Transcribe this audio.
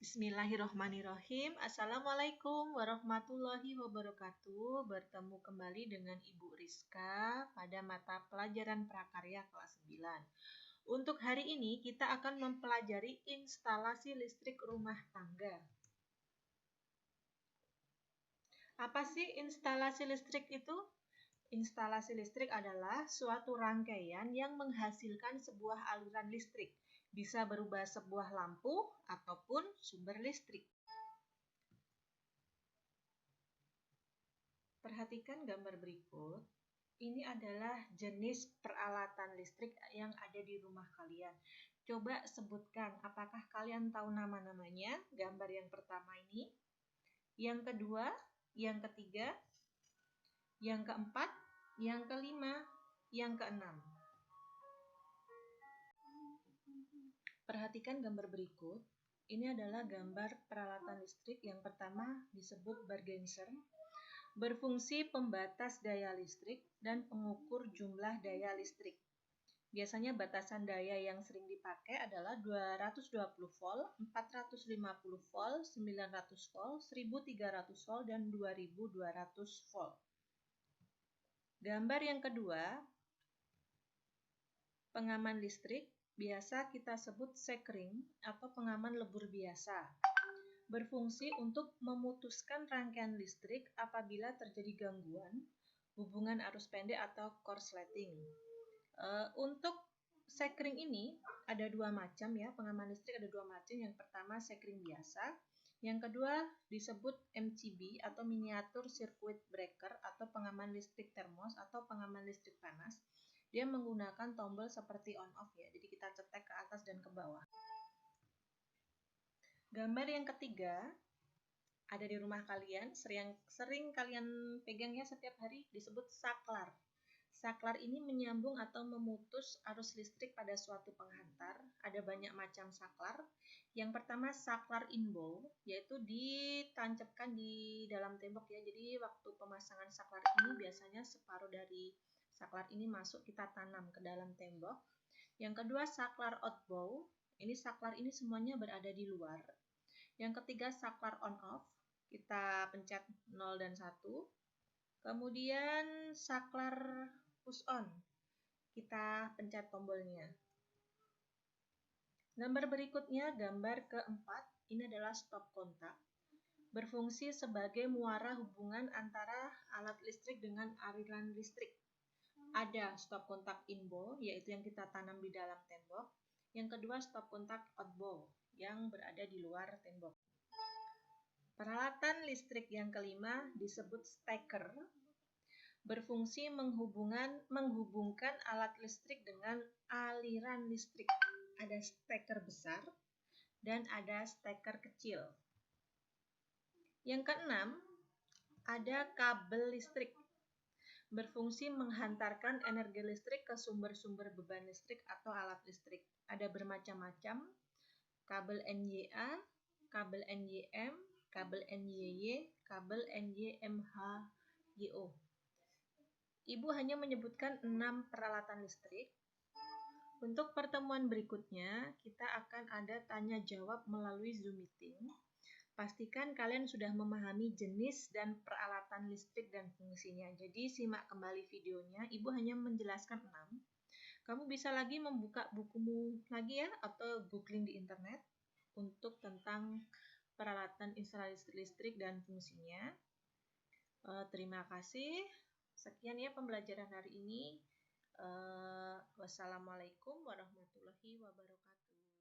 Bismillahirrohmanirrohim. Assalamualaikum warahmatullahi wabarakatuh. Bertemu kembali dengan Ibu Rizka pada mata pelajaran prakarya kelas 9. Untuk hari ini kita akan mempelajari instalasi listrik rumah tangga. Apa sih instalasi listrik itu? Instalasi listrik adalah suatu rangkaian yang menghasilkan sebuah aliran listrik. Bisa berubah sebuah lampu ataupun sumber listrik. Perhatikan gambar berikut. Ini adalah jenis peralatan listrik yang ada di rumah kalian. Coba sebutkan, apakah kalian tahu nama-namanya? Gambar yang pertama ini, yang kedua, yang ketiga, yang keempat, yang kelima, yang keenam. Perhatikan gambar berikut. Ini adalah gambar peralatan listrik. Yang pertama disebut Bargenser, berfungsi pembatas daya listrik dan pengukur jumlah daya listrik. Biasanya batasan daya yang sering dipakai adalah 220 volt, 450 volt, 900 volt, 1300 volt, dan 2200 volt. Gambar yang kedua, pengaman listrik, biasa kita sebut sekring atau pengaman lebur biasa. Berfungsi untuk memutuskan rangkaian listrik apabila terjadi gangguan, hubungan arus pendek atau korsleting. Untuk sekring ini ada dua macam ya, pengaman listrik ada dua macam. Yang pertama sekring biasa, yang kedua disebut MCB atau miniatur circuit breaker atau pengaman listrik termos atau pengaman listrik panas. Dia menggunakan tombol seperti on off ya, jadi kita cetek ke atas dan ke bawah. Gambar yang ketiga ada di rumah kalian, sering kalian pegang ya setiap hari, disebut saklar. Saklar ini menyambung atau memutus arus listrik pada suatu penghantar. Ada banyak macam saklar. Yang pertama saklar inbow, yaitu ditancapkan di dalam tembok ya. Jadi waktu pemasangan saklar ini biasanya separuh dari saklar ini masuk, kita tanam ke dalam tembok. Yang kedua saklar outbow, ini saklar ini semuanya berada di luar. Yang ketiga saklar on off, kita pencet 0 dan 1. Kemudian saklar push on, kita pencet tombolnya. Gambar berikutnya, gambar keempat, ini adalah stop kontak. Berfungsi sebagai muara hubungan antara alat listrik dengan aliran listrik. Ada stop kontak inbow, yaitu yang kita tanam di dalam tembok. Yang kedua stop kontak outbow, yang berada di luar tembok. Peralatan listrik yang kelima disebut steker. Berfungsi menghubungkan alat listrik dengan aliran listrik. Ada steker besar dan ada steker kecil. Yang keenam, ada kabel listrik. Berfungsi menghantarkan energi listrik ke sumber-sumber beban listrik atau alat listrik. Ada bermacam-macam, kabel NYA, kabel NYM, kabel NYY, kabel NYMHYO. Ibu hanya menyebutkan 6 peralatan listrik. Untuk pertemuan berikutnya, kita akan ada tanya jawab melalui Zoom meeting. Pastikan kalian sudah memahami jenis dan peralatan listrik dan fungsinya. Jadi simak kembali videonya. Ibu hanya menjelaskan 6. Kamu bisa lagi membuka bukumu lagi ya, atau googling di internet untuk tentang peralatan instalasi listrik dan fungsinya. Terima kasih. Sekian ya pembelajaran hari ini. Wassalamualaikum warahmatullahi wabarakatuh.